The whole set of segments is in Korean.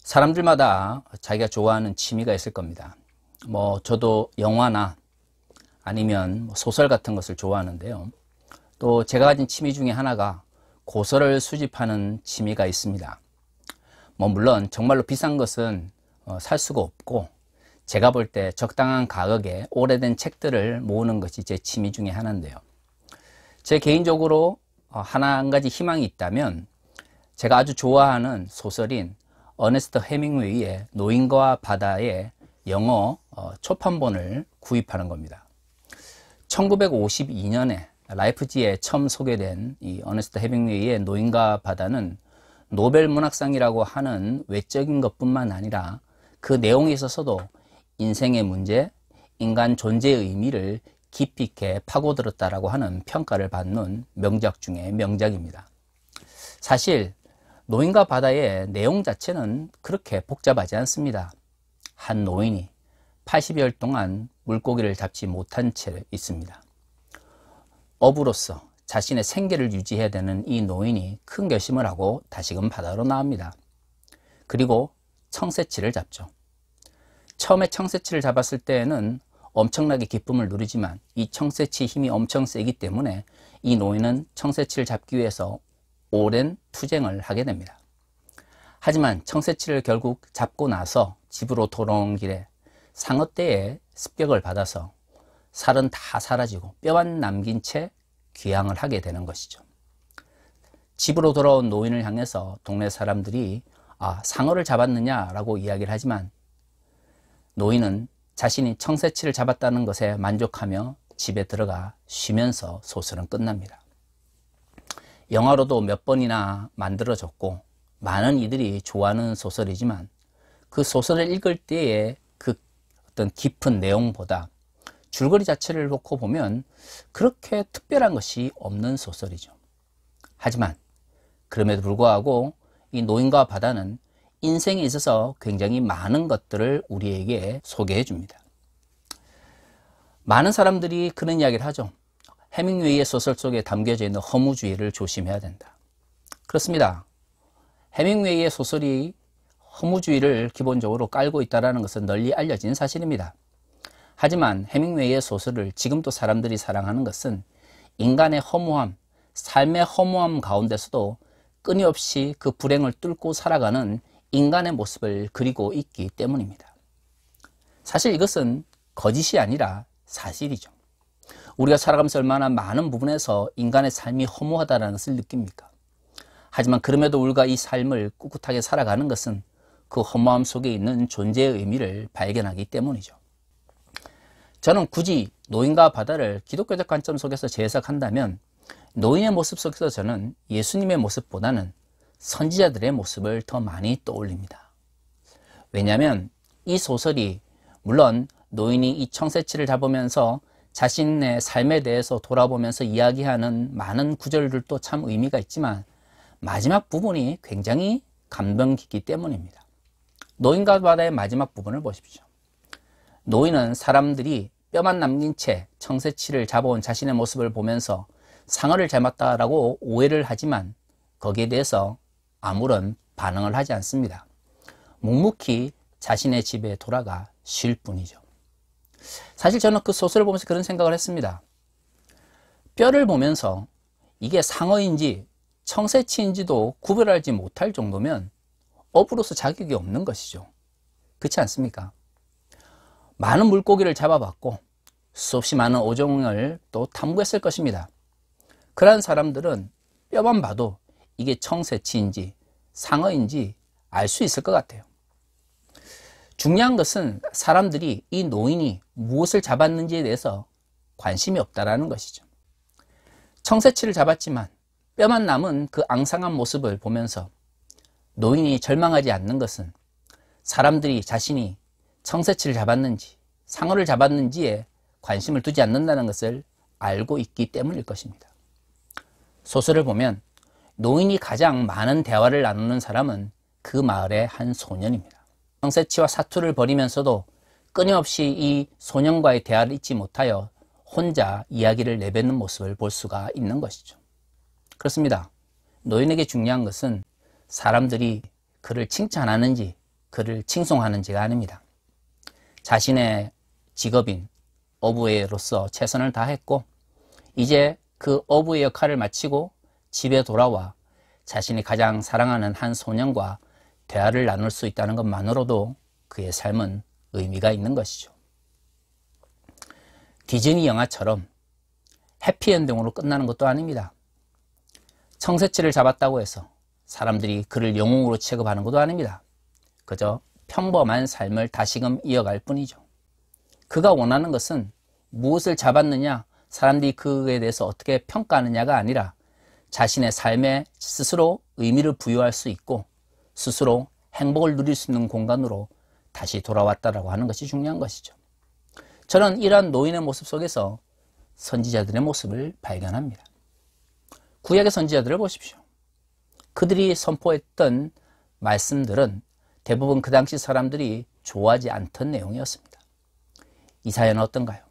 사람들마다 자기가 좋아하는 취미가 있을 겁니다. 저도 영화나 아니면 소설 같은 것을 좋아하는데요. 또 제가 가진 취미 중에 하나가 고서를 수집하는 취미가 있습니다. 물론 정말로 비싼 것은 살 수가 없고, 제가 볼 때 적당한 가격에 오래된 책들을 모으는 것이 제 취미 중에 하나인데요. 제 개인적으로 한 가지 희망이 있다면, 제가 아주 좋아하는 소설인 어네스트 헤밍웨이의 노인과 바다의 영어 초판본을 구입하는 겁니다. 1952년에 라이프지에 처음 소개된 이 어네스트 헤밍웨이의 노인과 바다는 노벨 문학상이라고 하는 외적인 것뿐만 아니라 그 내용에 있어서도 인생의 문제, 인간 존재의 의미를 깊이 있게 파고들었다라고 하는 평가를 받는 명작 중에 명작입니다. 사실 노인과 바다의 내용 자체는 그렇게 복잡하지 않습니다. 한 노인이 80여일 동안 물고기를 잡지 못한 채 있습니다. 어부로서 자신의 생계를 유지해야 되는 이 노인이 큰 결심을 하고 다시금 바다로 나옵니다. 그리고 청새치를 잡죠. 처음에 청새치를 잡았을 때에는 엄청나게 기쁨을 누리지만 이 청새치 힘이 엄청 세기 때문에 이 노인은 청새치를 잡기 위해서 오랜 투쟁을 하게 됩니다. 하지만 청새치를 결국 잡고 나서 집으로 돌아오는 길에 상어떼의 습격을 받아서 살은 다 사라지고 뼈만 남긴 채 귀향을 하게 되는 것이죠. 집으로 돌아온 노인을 향해서 동네 사람들이 상어를 잡았느냐라고 이야기를 하지만, 노인은 자신이 청새치를 잡았다는 것에 만족하며 집에 들어가 쉬면서 소설은 끝납니다. 영화로도 몇 번이나 만들어졌고 많은 이들이 좋아하는 소설이지만, 그 소설을 읽을 때의 그 어떤 깊은 내용보다 줄거리 자체를 놓고 보면 그렇게 특별한 것이 없는 소설이죠. 하지만 그럼에도 불구하고 이 노인과 바다는 인생에 있어서 굉장히 많은 것들을 우리에게 소개해 줍니다. 많은 사람들이 그런 이야기를 하죠. 헤밍웨이의 소설 속에 담겨져 있는 허무주의를 조심해야 된다. 그렇습니다. 헤밍웨이의 소설이 허무주의를 기본적으로 깔고 있다는 것은 널리 알려진 사실입니다. 하지만 헤밍웨이의 소설을 지금도 사람들이 사랑하는 것은 인간의 허무함, 삶의 허무함 가운데서도 끊임없이 그 불행을 뚫고 살아가는 인간의 모습을 그리고 있기 때문입니다. 사실 이것은 거짓이 아니라 사실이죠. 우리가 살아가면서 얼마나 많은 부분에서 인간의 삶이 허무하다는 것을 느낍니까? 하지만 그럼에도 우리가 이 삶을 꿋꿋하게 살아가는 것은 그 허무함 속에 있는 존재의 의미를 발견하기 때문이죠. 저는 굳이 노인과 바다를 기독교적 관점 속에서 재해석한다면, 노인의 모습 속에서 저는 예수님의 모습보다는 선지자들의 모습을 더 많이 떠올립니다. 왜냐하면 이 소설이 물론 노인이 이 청새치를 잡으면서 자신의 삶에 대해서 돌아보면서 이야기하는 많은 구절들도 참 의미가 있지만, 마지막 부분이 굉장히 감동 깊기 때문입니다. 노인과 바다의 마지막 부분을 보십시오. 노인은 사람들이 뼈만 남긴 채 청새치를 잡아온 자신의 모습을 보면서 상어를 잡았다라고 오해를 하지만 거기에 대해서 아무런 반응을 하지 않습니다. 묵묵히 자신의 집에 돌아가 쉴 뿐이죠. 사실 저는 그 소설을 보면서 그런 생각을 했습니다. 뼈를 보면서 이게 상어인지 청새치인지도 구별하지 못할 정도면 어부로서 자격이 없는 것이죠. 그렇지 않습니까? 많은 물고기를 잡아봤고 수없이 많은 어종을 또 탐구했을 것입니다. 그러한 사람들은 뼈만 봐도 이게 청새치인지 상어인지 알 수 있을 것 같아요. 중요한 것은 사람들이 이 노인이 무엇을 잡았는지에 대해서 관심이 없다라는 것이죠. 청새치를 잡았지만 뼈만 남은 그 앙상한 모습을 보면서 노인이 절망하지 않는 것은 사람들이 자신이 청새치를 잡았는지 상어를 잡았는지에 관심을 두지 않는다는 것을 알고 있기 때문일 것입니다. 소설을 보면 노인이 가장 많은 대화를 나누는 사람은 그 마을의 한 소년입니다. 청새치와 사투를 벌이면서도 끊임없이 이 소년과의 대화를 잊지 못하여 혼자 이야기를 내뱉는 모습을 볼 수가 있는 것이죠. 그렇습니다. 노인에게 중요한 것은 사람들이 그를 칭찬하는지 그를 칭송하는지가 아닙니다. 자신의 직업인 어부로서 최선을 다했고 이제 그 어부의 역할을 마치고 집에 돌아와 자신이 가장 사랑하는 한 소년과 대화를 나눌 수 있다는 것만으로도 그의 삶은 의미가 있는 것이죠. 디즈니 영화처럼 해피엔딩으로 끝나는 것도 아닙니다. 청새치를 잡았다고 해서 사람들이 그를 영웅으로 취급하는 것도 아닙니다. 그저 평범한 삶을 다시금 이어갈 뿐이죠. 그가 원하는 것은 무엇을 잡았느냐, 사람들이 그에 대해서 어떻게 평가하느냐가 아니라 자신의 삶에 스스로 의미를 부여할 수 있고 스스로 행복을 누릴 수 있는 공간으로 다시 돌아왔다라고 하는 것이 중요한 것이죠. 저는 이러한 노인의 모습 속에서 선지자들의 모습을 발견합니다. 구약의 선지자들을 보십시오. 그들이 선포했던 말씀들은 대부분 그 당시 사람들이 좋아하지 않던 내용이었습니다. 이사야는 어떤가요?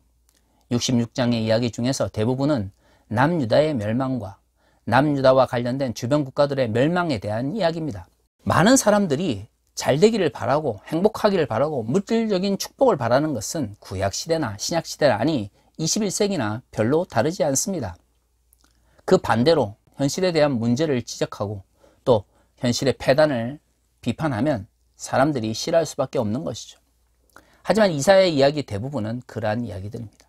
66장의 이야기 중에서 대부분은 남유다의 멸망과 남유다와 관련된 주변 국가들의 멸망에 대한 이야기입니다. 많은 사람들이 잘 되기를 바라고 행복하기를 바라고 물질적인 축복을 바라는 것은 구약시대나 신약시대나 아니 21세기나 별로 다르지 않습니다. 그 반대로 현실에 대한 문제를 지적하고 또 현실의 폐단을 비판하면 사람들이 싫어할 수밖에 없는 것이죠. 하지만 이사야의 이야기 대부분은 그러한 이야기들입니다.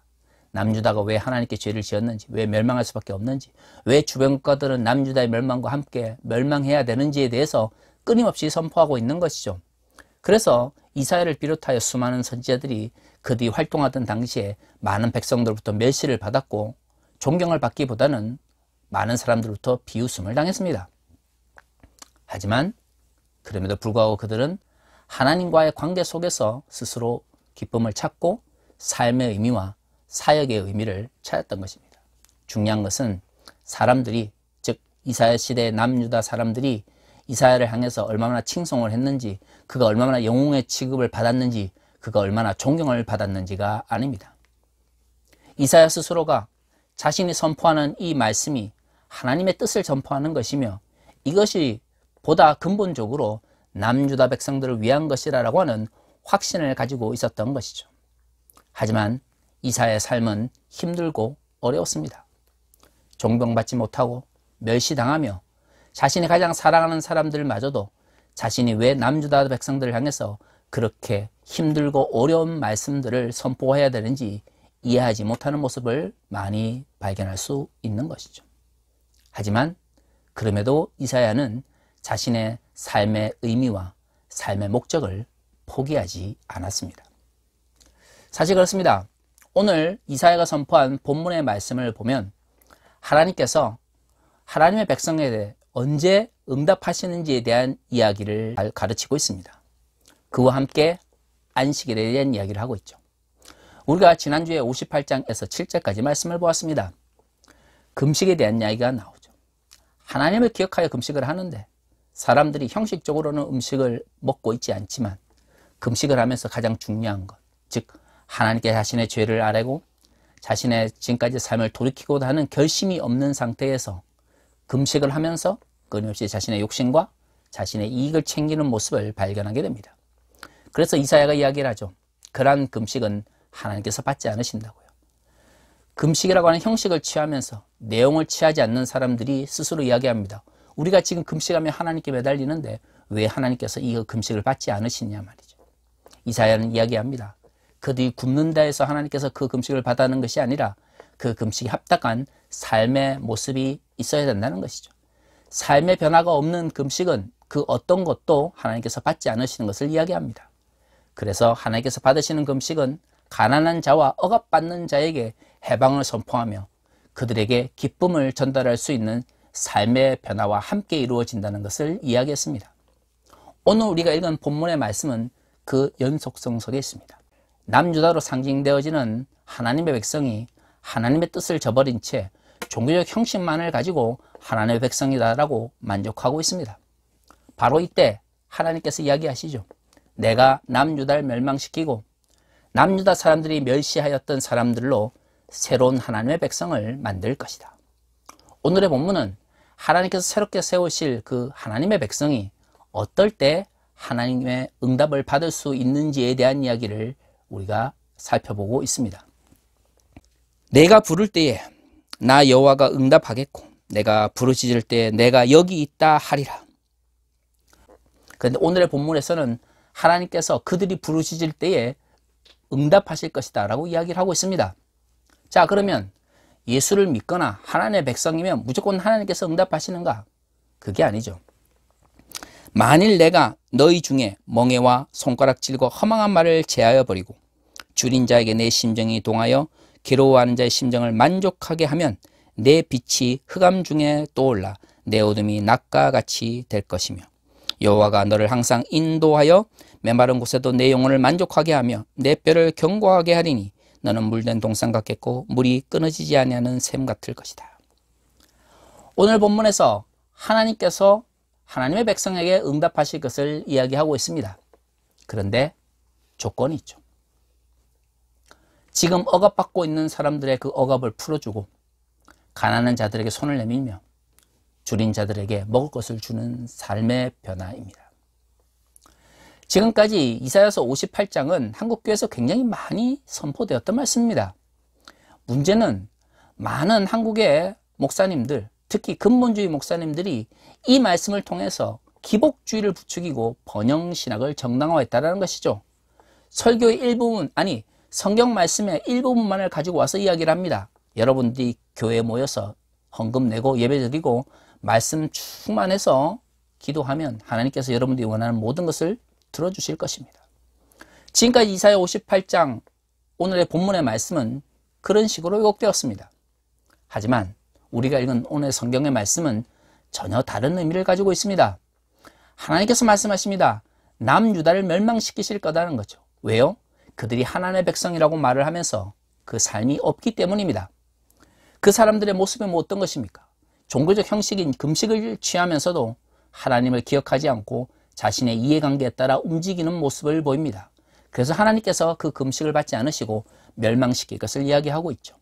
남유다가 왜 하나님께 죄를 지었는지, 왜 멸망할 수밖에 없는지, 왜 주변 국가들은 남유다의 멸망과 함께 멸망해야 되는지에 대해서 끊임없이 선포하고 있는 것이죠. 그래서 이사야를 비롯하여 수많은 선지자들이 그들이 활동하던 당시에 많은 백성들로부터 멸시를 받았고 존경을 받기보다는 많은 사람들로부터 비웃음을 당했습니다. 하지만 그럼에도 불구하고 그들은 하나님과의 관계 속에서 스스로 기쁨을 찾고 삶의 의미와 사역의 의미를 찾았던 것입니다. 중요한 것은 사람들이, 즉 이사야 시대의 남유다 사람들이 이사야를 향해서 얼마나 칭송을 했는지, 그가 얼마나 영웅의 취급을 받았는지, 그가 얼마나 존경을 받았는지가 아닙니다. 이사야 스스로가 자신이 선포하는 이 말씀이 하나님의 뜻을 전포하는 것이며 이것이 보다 근본적으로 남유다 백성들을 위한 것이라고 하는 확신을 가지고 있었던 것이죠. 하지만 이사야의 삶은 힘들고 어려웠습니다. 존경받지 못하고 멸시당하며 자신이 가장 사랑하는 사람들마저도 자신이 왜 남유다 백성들을 향해서 그렇게 힘들고 어려운 말씀들을 선포해야 되는지 이해하지 못하는 모습을 많이 발견할 수 있는 것이죠. 하지만 그럼에도 이사야는 자신의 삶의 의미와 삶의 목적을 포기하지 않았습니다. 사실 그렇습니다. 오늘 이사야가 선포한 본문의 말씀을 보면 하나님께서 하나님의 백성에 대해 언제 응답하시는지에 대한 이야기를 가르치고 있습니다. 그와 함께 안식일에 대한 이야기를 하고 있죠. 우리가 지난주에 58장에서 7절까지 말씀을 보았습니다. 금식에 대한 이야기가 나오죠. 하나님을 기억하여 금식을 하는데 사람들이 형식적으로는 음식을 먹고 있지 않지만 금식을 하면서 가장 중요한 것, 즉 하나님께 자신의 죄를 아뢰고 자신의 지금까지 삶을 돌이키고 하는 결심이 없는 상태에서 금식을 하면서 끊임없이 자신의 욕심과 자신의 이익을 챙기는 모습을 발견하게 됩니다. 그래서 이사야가 이야기를 하죠. 그러한 금식은 하나님께서 받지 않으신다고요. 금식이라고 하는 형식을 취하면서 내용을 취하지 않는 사람들이 스스로 이야기합니다. 우리가 지금 금식하며 하나님께 매달리는데 왜 하나님께서 이 금식을 받지 않으시냐 말이죠. 이사야는 이야기합니다. 그들이 굶는다 해서 하나님께서 그 금식을 받아는 것이 아니라 그 금식이 합당한 삶의 모습이 있어야 된다는 것이죠. 삶의 변화가 없는 금식은 그 어떤 것도 하나님께서 받지 않으시는 것을 이야기합니다. 그래서 하나님께서 받으시는 금식은 가난한 자와 억압받는 자에게 해방을 선포하며 그들에게 기쁨을 전달할 수 있는 삶의 변화와 함께 이루어진다는 것을 이야기했습니다. 오늘 우리가 읽은 본문의 말씀은 그 연속성 속에 있습니다. 남유다로 상징되어지는 하나님의 백성이 하나님의 뜻을 저버린 채 종교적 형식만을 가지고 하나님의 백성이다라고 만족하고 있습니다. 바로 이때 하나님께서 이야기하시죠. 내가 남유다를 멸망시키고 남유다 사람들이 멸시하였던 사람들로 새로운 하나님의 백성을 만들 것이다. 오늘의 본문은 하나님께서 새롭게 세우실 그 하나님의 백성이 어떨 때 하나님의 응답을 받을 수 있는지에 대한 이야기를 우리가 살펴보고 있습니다. 내가 부를 때에 나 여호와가 응답하겠고 내가 부르짖을 때에 내가 여기 있다 하리라. 그런데 오늘의 본문에서는 하나님께서 그들이 부르짖을 때에 응답하실 것이다 라고 이야기를 하고 있습니다. 자, 그러면 예수를 믿거나 하나님의 백성이면 무조건 하나님께서 응답하시는가? 그게 아니죠. 만일 내가 너희 중에 멍에와 손가락질과 허망한 말을 제하여 버리고 줄인 자에게 내 심정이 동하여 괴로워하는 자의 심정을 만족하게 하면 내 빛이 흑암 중에 떠올라 내 어둠이 낮과 같이 될 것이며 여호와가 너를 항상 인도하여 메마른 곳에도 내 영혼을 만족하게 하며 내 뼈를 견고하게 하리니 너는 물된 동산 같겠고 물이 끊어지지 아니하는 샘 같을 것이다. 오늘 본문에서 하나님께서 하나님의 백성에게 응답하실 것을 이야기하고 있습니다. 그런데 조건이 있죠. 지금 억압받고 있는 사람들의 그 억압을 풀어주고 가난한 자들에게 손을 내밀며 줄인 자들에게 먹을 것을 주는 삶의 변화입니다. 지금까지 이사야서 58장은 한국교회에서 굉장히 많이 선포되었던 말씀입니다. 문제는 많은 한국의 목사님들, 특히 근본주의 목사님들이 이 말씀을 통해서 기복주의를 부추기고 번영신학을 정당화했다는 것이죠. 설교의 일부분, 아니 성경 말씀의 일부분만을 가지고 와서 이야기를 합니다. 여러분들이 교회에 모여서 헌금 내고 예배 드리고 말씀 충만해서 기도하면 하나님께서 여러분들이 원하는 모든 것을 들어주실 것입니다. 지금까지 이사야 58장 오늘의 본문의 말씀은 그런 식으로 왜곡되었습니다. 하지만 우리가 읽은 오늘 성경의 말씀은 전혀 다른 의미를 가지고 있습니다. 하나님께서 말씀하십니다. 남유다를 멸망시키실 거다는 거죠. 왜요? 그들이 하나님의 백성이라고 말을 하면서 그 삶이 없기 때문입니다. 그 사람들의 모습이 뭐 어떤 것입니까? 종교적 형식인 금식을 취하면서도 하나님을 기억하지 않고 자신의 이해관계에 따라 움직이는 모습을 보입니다. 그래서 하나님께서 그 금식을 받지 않으시고 멸망시킬 것을 이야기하고 있죠.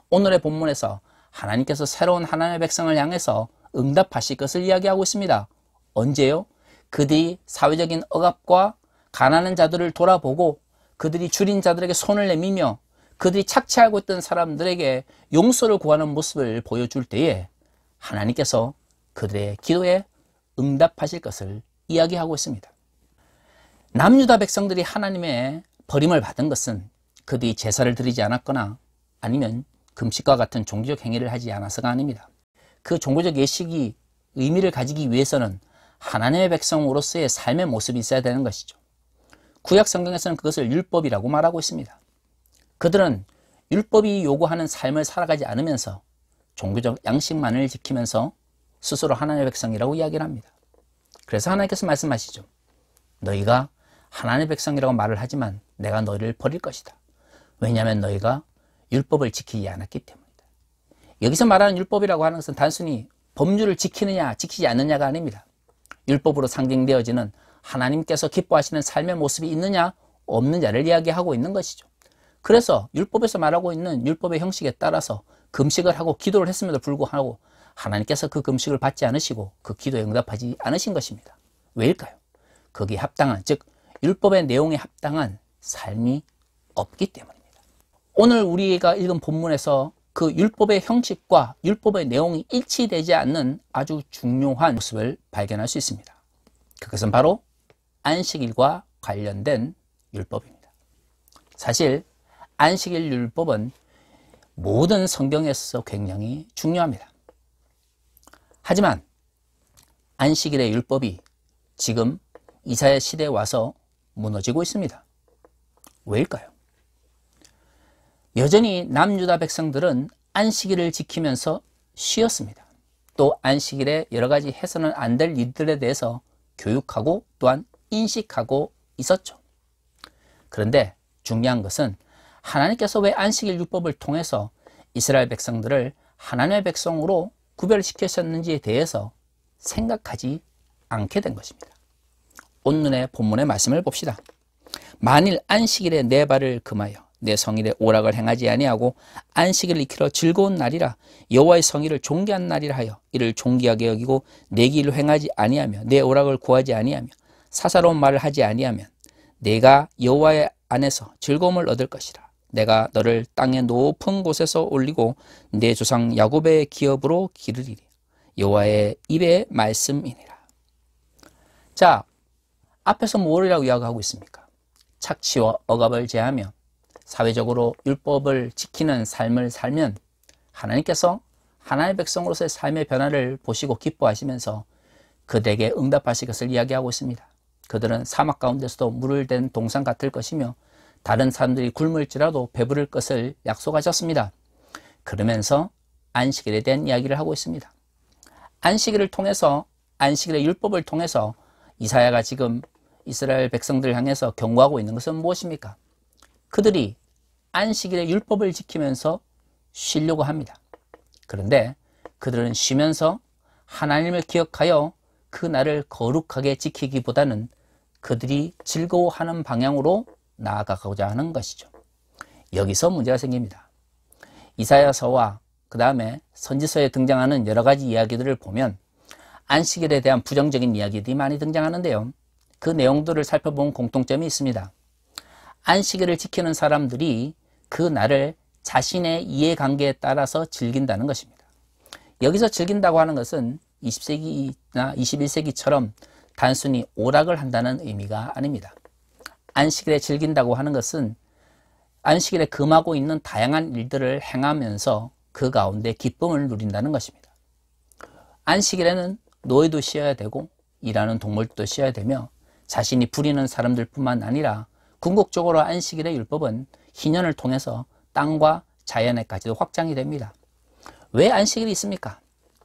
오늘의 본문에서 하나님께서 새로운 하나님의 백성을 향해서 응답하실 것을 이야기하고 있습니다. 언제요? 그들이 사회적인 억압과 가난한 자들을 돌아보고 그들이 줄인 자들에게 손을 내밀며 그들이 착취하고 있던 사람들에게 용서를 구하는 모습을 보여줄 때에 하나님께서 그들의 기도에 응답하실 것을 이야기하고 있습니다. 남유다 백성들이 하나님의 버림을 받은 것은 그들이 제사를 드리지 않았거나 아니면 금식과 같은 종교적 행위를 하지 않아서가 아닙니다. 그 종교적 예식이 의미를 가지기 위해서는 하나님의 백성으로서의 삶의 모습이 있어야 되는 것이죠. 구약 성경에서는 그것을 율법이라고 말하고 있습니다. 그들은 율법이 요구하는 삶을 살아가지 않으면서 종교적 양식만을 지키면서 스스로 하나님의 백성이라고 이야기를 합니다. 그래서 하나님께서 말씀하시죠. 너희가 하나님의 백성이라고 말을 하지만 내가 너희를 버릴 것이다. 왜냐하면 너희가 율법을 지키지 않았기 때문이다. 여기서 말하는 율법이라고 하는 것은 단순히 법률을 지키느냐 지키지 않느냐가 아닙니다. 율법으로 상징되어지는 하나님께서 기뻐하시는 삶의 모습이 있느냐 없느냐를 이야기하고 있는 것이죠. 그래서 율법에서 말하고 있는 율법의 형식에 따라서 금식을 하고 기도를 했음에도 불구하고 하나님께서 그 금식을 받지 않으시고 그 기도에 응답하지 않으신 것입니다. 왜일까요? 거기에 합당한, 즉 율법의 내용에 합당한 삶이 없기 때문입니다. 오늘 우리가 읽은 본문에서 그 율법의 형식과 율법의 내용이 일치되지 않는 아주 중요한 모습을 발견할 수 있습니다. 그것은 바로 안식일과 관련된 율법입니다. 사실 안식일 율법은 모든 성경에서 굉장히 중요합니다. 하지만 안식일의 율법이 지금 이사야 시대에 와서 무너지고 있습니다. 왜일까요? 여전히 남유다 백성들은 안식일을 지키면서 쉬었습니다. 또 안식일에 여러 가지 해서는 안 될 일들에 대해서 교육하고 또한 인식하고 있었죠. 그런데 중요한 것은 하나님께서 왜 안식일 율법을 통해서 이스라엘 백성들을 하나님의 백성으로 구별시키셨는지에 대해서 생각하지 않게 된 것입니다. 오늘의 본문의 말씀을 봅시다. 만일 안식일에 내 발을 금하여 내 성일에 오락을 행하지 아니하고 안식일을 익히러 즐거운 날이라 여호와의 성일을 존귀한 날이라 하여 이를 존귀하게 여기고 내 길을 행하지 아니하며 내 오락을 구하지 아니하며 사사로운 말을 하지 아니하면 내가 여호와의 안에서 즐거움을 얻을 것이라. 내가 너를 땅의 높은 곳에서 올리고 내 조상 야곱의 기업으로 기르리니 여호와의 입의 말씀이니라. 자, 앞에서 뭐라고 이야기하고 있습니까? 착취와 억압을 제하며 사회적으로 율법을 지키는 삶을 살면 하나님께서 하나님의 백성으로서의 삶의 변화를 보시고 기뻐하시면서 그들에게 응답하실 것을 이야기하고 있습니다. 그들은 사막 가운데서도 물을 댄 동산 같을 것이며 다른 사람들이 굶을지라도 배부를 것을 약속하셨습니다. 그러면서 안식일에 대한 이야기를 하고 있습니다. 안식일을 통해서, 안식일의 율법을 통해서 이사야가 지금 이스라엘 백성들을 향해서 경고하고 있는 것은 무엇입니까? 그들이 안식일의 율법을 지키면서 쉬려고 합니다. 그런데 그들은 쉬면서 하나님을 기억하여 그 날을 거룩하게 지키기보다는 그들이 즐거워하는 방향으로 나아가고자 하는 것이죠. 여기서 문제가 생깁니다. 이사야서와 그 다음에 선지서에 등장하는 여러 가지 이야기들을 보면 안식일에 대한 부정적인 이야기들이 많이 등장하는데요. 그 내용들을 살펴본 공통점이 있습니다. 안식일을 지키는 사람들이 그 날을 자신의 이해관계에 따라서 즐긴다는 것입니다. 여기서 즐긴다고 하는 것은 20세기나 21세기처럼 단순히 오락을 한다는 의미가 아닙니다. 안식일에 즐긴다고 하는 것은 안식일에 금하고 있는 다양한 일들을 행하면서 그 가운데 기쁨을 누린다는 것입니다. 안식일에는 노예도 쉬어야 되고 일하는 동물도 쉬어야 되며 자신이 부리는 사람들 뿐만 아니라 궁극적으로 안식일의 율법은 희년을 통해서 땅과 자연에까지도 확장이 됩니다. 왜 안식일이 있습니까?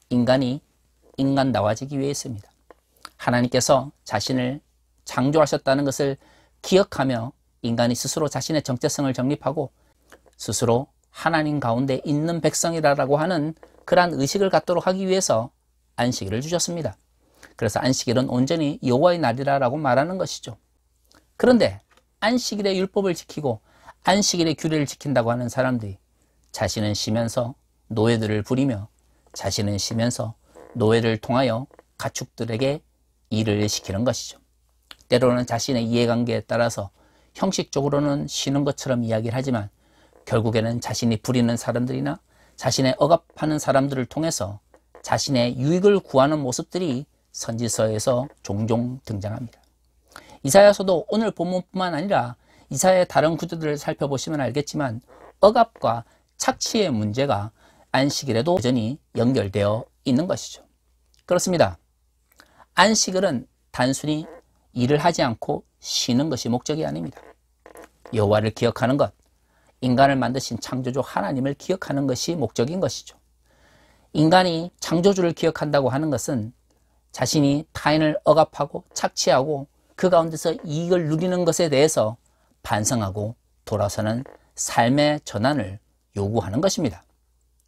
인간이 인간다워지기 위해 있습니다. 하나님께서 자신을 창조하셨다는 것을 기억하며 인간이 스스로 자신의 정체성을 정립하고 스스로 하나님 가운데 있는 백성이라고 하는 그러한 의식을 갖도록 하기 위해서 안식일을 주셨습니다. 그래서 안식일은 온전히 여호와의 날이라고 말하는 것이죠. 그런데 안식일의 율법을 지키고 안식일의 규례를 지킨다고 하는 사람들이 자신은 쉬면서 노예들을 부리며 자신은 쉬면서 노예를 통하여 가축들에게 일을 시키는 것이죠. 때로는 자신의 이해관계에 따라서 형식적으로는 쉬는 것처럼 이야기를 하지만 결국에는 자신이 부리는 사람들이나 자신의 억압하는 사람들을 통해서 자신의 유익을 구하는 모습들이 선지서에서 종종 등장합니다. 이사야서도 오늘 본문뿐만 아니라 이사야의 다른 구절들을 살펴보시면 알겠지만 억압과 착취의 문제가 안식일에도 여전히 연결되어 있는 것이죠. 그렇습니다. 안식일은 단순히 일을 하지 않고 쉬는 것이 목적이 아닙니다. 여호와를 기억하는 것, 인간을 만드신 창조주 하나님을 기억하는 것이 목적인 것이죠. 인간이 창조주를 기억한다고 하는 것은 자신이 타인을 억압하고 착취하고 그 가운데서 이익을 누리는 것에 대해서 반성하고 돌아서는 삶의 전환을 요구하는 것입니다.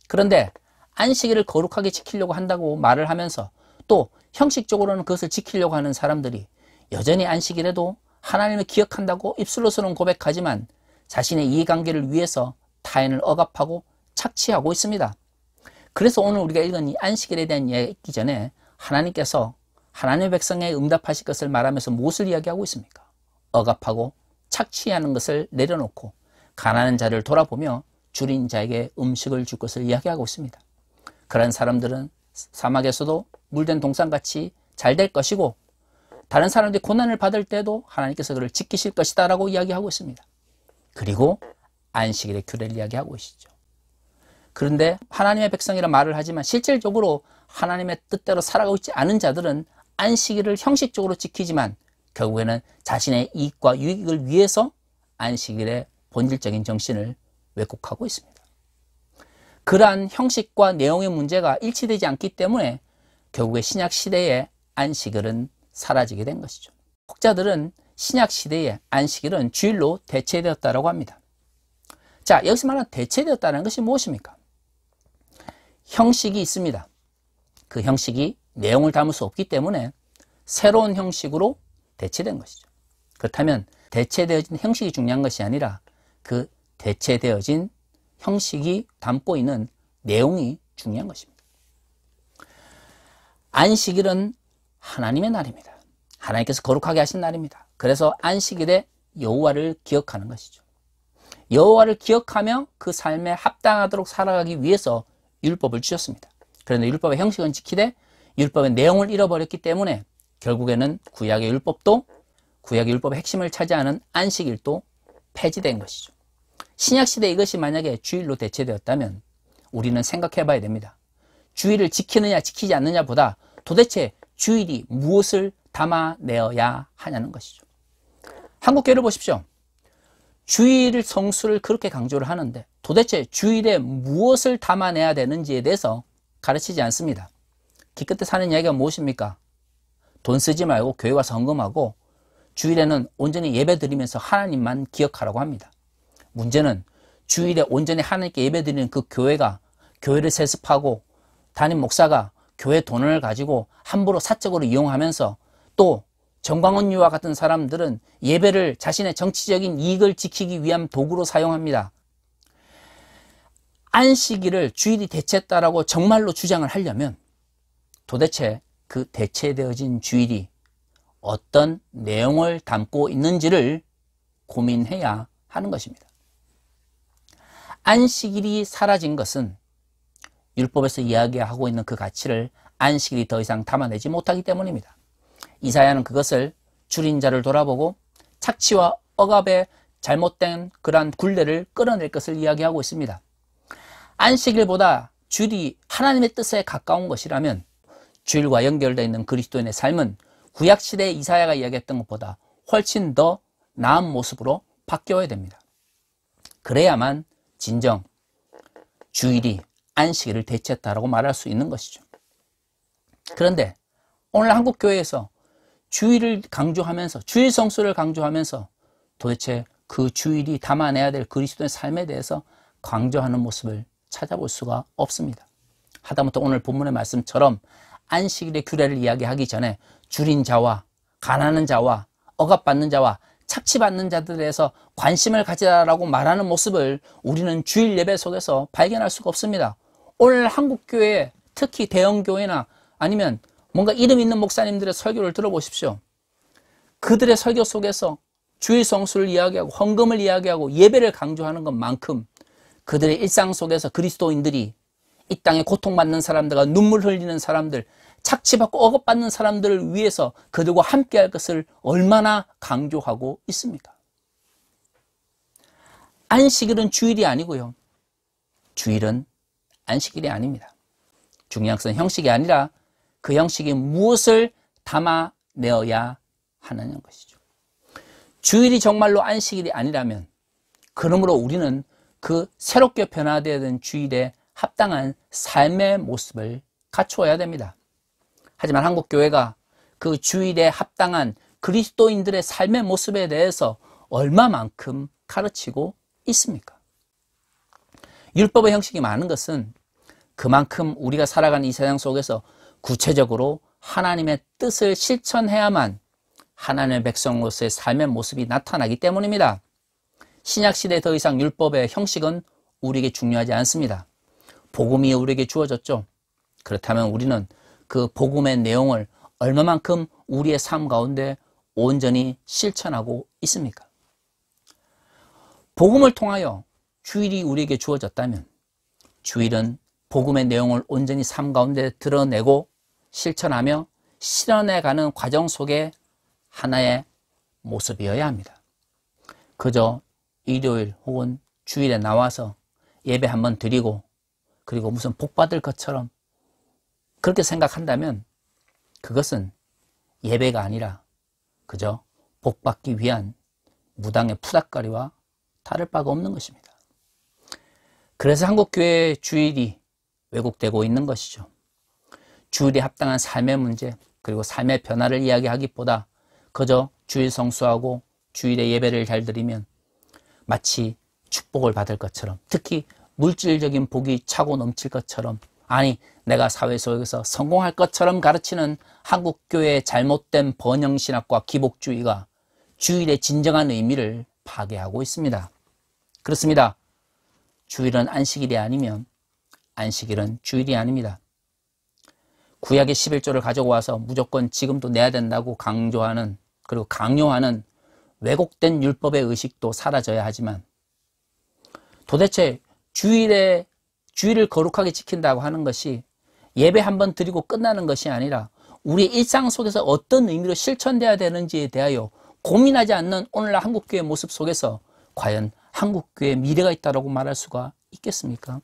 그런데 안식일을 거룩하게 지키려고 한다고 말을 하면서 또 형식적으로는 그것을 지키려고 하는 사람들이 여전히 안식일에도 하나님을 기억한다고 입술로서는 고백하지만 자신의 이해관계를 위해서 타인을 억압하고 착취하고 있습니다. 그래서 오늘 우리가 읽은 이 안식일에 대한 이야기 있기 전에 하나님께서 하나님의 백성에 응답하실 것을 말하면서 무엇을 이야기하고 있습니까? 억압하고 착취하는 것을 내려놓고 가난한 자를 돌아보며 줄인 자에게 음식을 줄 것을 이야기하고 있습니다. 그런 사람들은 사막에서도 물된 동산같이 잘 될 것이고 다른 사람들이 고난을 받을 때도 하나님께서 그를 지키실 것이다 라고 이야기하고 있습니다. 그리고 안식일의 규례를 이야기하고 계시죠. 그런데 하나님의 백성이라 말을 하지만 실질적으로 하나님의 뜻대로 살아가고 있지 않은 자들은 안식일을 형식적으로 지키지만 결국에는 자신의 이익과 유익을 위해서 안식일의 본질적인 정신을 왜곡하고 있습니다. 그러한 형식과 내용의 문제가 일치되지 않기 때문에 결국에 신약 시대의 안식일은 사라지게 된 것이죠. 학자들은 신약 시대의 안식일은 주일로 대체되었다고 합니다. 자, 여기서 말하는 대체되었다는 것이 무엇입니까? 형식이 있습니다. 그 형식이 내용을 담을 수 없기 때문에 새로운 형식으로 대체된 것이죠. 그렇다면 대체되어진 형식이 중요한 것이 아니라 그 대체되어진 형식이 담고 있는 내용이 중요한 것입니다. 안식일은 하나님의 날입니다. 하나님께서 거룩하게 하신 날입니다. 그래서 안식일에 여호와를 기억하는 것이죠. 여호와를 기억하며 그 삶에 합당하도록 살아가기 위해서 율법을 주셨습니다. 그런데 율법의 형식은 지키되 율법의 내용을 잃어버렸기 때문에 결국에는 구약의 율법의 핵심을 차지하는 안식일도 폐지된 것이죠. 신약시대에 이것이 만약에 주일로 대체되었다면 우리는 생각해 봐야 됩니다. 주일을 지키느냐 지키지 않느냐보다 도대체 주일이 무엇을 담아내어야 하냐는 것이죠. 한국교회를 보십시오. 주일 성수를 그렇게 강조를 하는데 도대체 주일에 무엇을 담아내야 되는지에 대해서 가르치지 않습니다. 기껏해 사는 이야기가 무엇입니까? 돈 쓰지 말고 교회 와서 헌금하고 주일에는 온전히 예배 드리면서 하나님만 기억하라고 합니다. 문제는 주일에 온전히 하나님께 예배 드리는 그 교회가 교회를 세습하고 담임 목사가 교회 돈을 가지고 함부로 사적으로 이용하면서 또 정광훈유와 같은 사람들은 예배를 자신의 정치적인 이익을 지키기 위한 도구로 사용합니다. 안식일을 주일이 대체했다라고 정말로 주장을 하려면 도대체 그 대체되어진 주일이 어떤 내용을 담고 있는지를 고민해야 하는 것입니다. 안식일이 사라진 것은 율법에서 이야기하고 있는 그 가치를 안식일이 더 이상 담아내지 못하기 때문입니다. 이사야는 그것을 줄인 자를 돌아보고 착취와 억압의 잘못된 그러한 굴레를 끌어낼 것을 이야기하고 있습니다. 안식일보다 주일이 하나님의 뜻에 가까운 것이라면 주일과 연결되어 있는 그리스도인의 삶은 구약시대의 이사야가 이야기했던 것보다 훨씬 더 나은 모습으로 바뀌어야 됩니다. 그래야만 진정 주일이 안식일을 대체했다라고 말할 수 있는 것이죠. 그런데 오늘 한국교회에서 주일을 강조하면서 주일 성수를 강조하면서 도대체 그 주일이 담아내야 될 그리스도의 삶에 대해서 강조하는 모습을 찾아볼 수가 없습니다. 하다못해 오늘 본문의 말씀처럼 안식일의 규례를 이야기하기 전에 줄인 자와 가난한 자와 억압받는 자와 착취받는 자들에서 관심을 가지라라고 말하는 모습을 우리는 주일 예배 속에서 발견할 수가 없습니다. 오늘 한국교회 특히 대형교회나 아니면 뭔가 이름 있는 목사님들의 설교를 들어보십시오. 그들의 설교 속에서 주일 성수를 이야기하고 헌금을 이야기하고 예배를 강조하는 것만큼 그들의 일상 속에서 그리스도인들이 이 땅에 고통받는 사람들과 눈물 흘리는 사람들, 착취받고 억압받는 사람들을 위해서 그들과 함께할 것을 얼마나 강조하고 있습니까? 안식일은 주일이 아니고요. 주일은 안식일이 아닙니다. 중요한 것은 형식이 아니라 그 형식이 무엇을 담아내어야 하느냐는 것이죠. 주일이 정말로 안식일이 아니라면 그러므로 우리는 그 새롭게 변화되어야 되는 주일에 합당한 삶의 모습을 갖추어야 됩니다. 하지만 한국교회가 그 주일에 합당한 그리스도인들의 삶의 모습에 대해서 얼마만큼 가르치고 있습니까? 율법의 형식이 많은 것은 그만큼 우리가 살아가는 이 세상 속에서 구체적으로 하나님의 뜻을 실천해야만 하나님의 백성으로서의 삶의 모습이 나타나기 때문입니다. 신약시대에 더 이상 율법의 형식은 우리에게 중요하지 않습니다. 복음이 우리에게 주어졌죠. 그렇다면 우리는 그 복음의 내용을 얼마만큼 우리의 삶 가운데 온전히 실천하고 있습니까? 복음을 통하여 주일이 우리에게 주어졌다면 주일은 복음의 내용을 온전히 삶 가운데 드러내고 실천하며 실현해가는 과정 속에 하나의 모습이어야 합니다. 그저 일요일 혹은 주일에 나와서 예배 한번 드리고 그리고 무슨 복 받을 것처럼 그렇게 생각한다면 그것은 예배가 아니라 그저 복 받기 위한 무당의 푸닥거리와 다를 바가 없는 것입니다. 그래서 한국교회의 주일이 왜곡되고 있는 것이죠. 주일에 합당한 삶의 문제 그리고 삶의 변화를 이야기하기보다 그저 주일 성수하고 주일에 예배를 잘 드리면 마치 축복을 받을 것처럼 특히 물질적인 복이 차고 넘칠 것처럼 아니 내가 사회 속에서 성공할 것처럼 가르치는 한국교회의 잘못된 번영신학과 기복주의가 주일의 진정한 의미를 파괴하고 있습니다. 그렇습니다. 주일은 안식일이 아니면 안식일은 주일이 아닙니다. 구약의 11조를 가지고 와서 무조건 지금도 내야 된다고 강조하는, 그리고 강요하는 왜곡된 율법의 의식도 사라져야 하지만, 도대체 주일을 거룩하게 지킨다고 하는 것이 예배 한번 드리고 끝나는 것이 아니라 우리의 일상 속에서 어떤 의미로 실천돼야 되는지에 대하여 고민하지 않는 오늘날 한국교회 모습 속에서 과연 한국교회의 미래가 있다고 말할 수가 있겠습니까?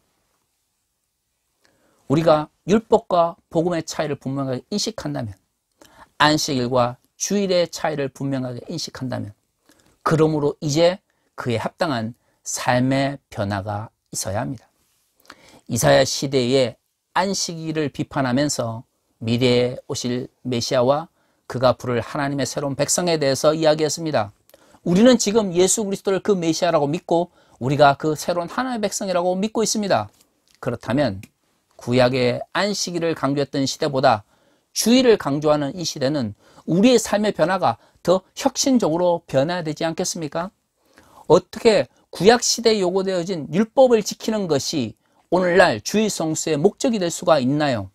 우리가 율법과 복음의 차이를 분명하게 인식한다면, 안식일과 주일의 차이를 분명하게 인식한다면, 그러므로 이제 그에 합당한 삶의 변화가 있어야 합니다. 이사야 시대의 안식일을 비판하면서 미래에 오실 메시아와 그가 부를 하나님의 새로운 백성에 대해서 이야기했습니다. 우리는 지금 예수 그리스도를 그 메시아라고 믿고 우리가 그 새로운 하나님의 백성이라고 믿고 있습니다. 그렇다면 구약의 안식일을 강조했던 시대보다 주일을 강조하는 이 시대는 우리의 삶의 변화가 더 혁신적으로 변해야 되지 않겠습니까? 어떻게 구약 시대에 요구되어진 율법을 지키는 것이 오늘날 주일 성수의 목적이 될 수가 있나요?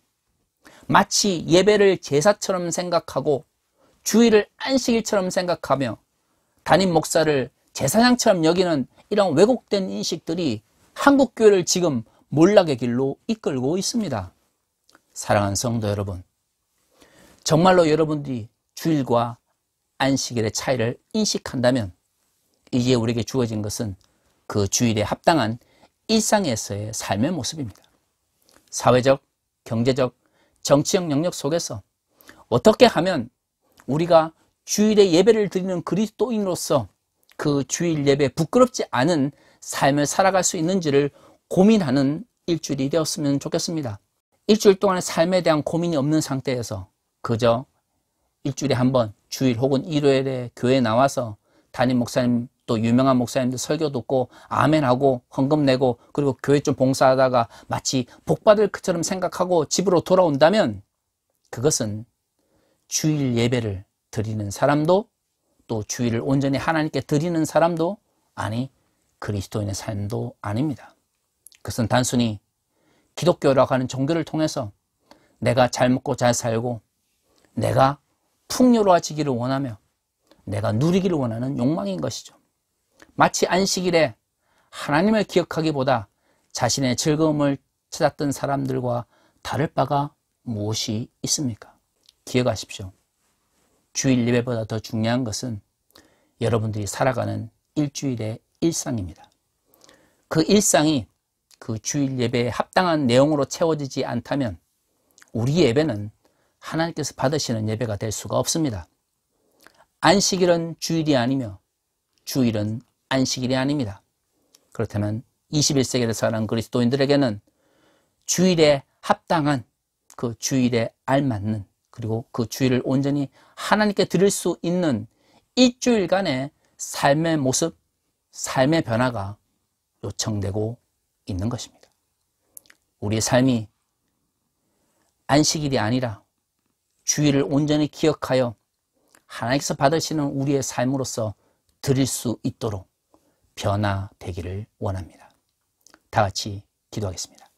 마치 예배를 제사처럼 생각하고 주일을 안식일처럼 생각하며 담임 목사를 제사장처럼 여기는 이런 왜곡된 인식들이 한국교회를 지금 몰락의 길로 이끌고 있습니다. 사랑하는 성도 여러분, 정말로 여러분들이 주일과 안식일의 차이를 인식한다면 이제 우리에게 주어진 것은 그 주일에 합당한 일상에서의 삶의 모습입니다. 사회적, 경제적, 정치적 영역 속에서 어떻게 하면 우리가 주일에 예배를 드리는 그리스도인으로서 그 주일 예배에 부끄럽지 않은 삶을 살아갈 수 있는지를 고민하는 일주일이 되었으면 좋겠습니다. 일주일 동안의 삶에 대한 고민이 없는 상태에서 그저 일주일에 한 번 주일 혹은 일요일에 교회에 나와서 담임 목사님 또 유명한 목사님들 설교 듣고 아멘하고 헌금 내고 그리고 교회 좀 봉사하다가 마치 복받을 것처럼 생각하고 집으로 돌아온다면 그것은 주일 예배를 드리는 사람도 또 주일을 온전히 하나님께 드리는 사람도 아니 그리스도인의 삶도 아닙니다. 그것은 단순히 기독교라고 하는 종교를 통해서 내가 잘 먹고 잘 살고 내가 풍요로워지기를 원하며 내가 누리기를 원하는 욕망인 것이죠. 마치 안식일에 하나님을 기억하기보다 자신의 즐거움을 찾았던 사람들과 다를 바가 무엇이 있습니까? 기억하십시오. 주일 예배보다 더 중요한 것은 여러분들이 살아가는 일주일의 일상입니다. 그 일상이 그 주일 예배에 합당한 내용으로 채워지지 않다면 우리 예배는 하나님께서 받으시는 예배가 될 수가 없습니다. 안식일은 주일이 아니며 주일은 안식일이 아닙니다. 그렇다면 21세기를 살아가는 그리스도인들에게는 주일에 합당한 그 주일에 알맞는 그리고 그 주일을 온전히 하나님께 드릴 수 있는 일주일간의 삶의 모습, 삶의 변화가 요청되고 있는 것입니다. 우리의 삶이 안식일이 아니라 주일을 온전히 기억하여 하나님께서 받으시는 우리의 삶으로서 드릴 수 있도록 변화되기를 원합니다. 다 같이 기도하겠습니다.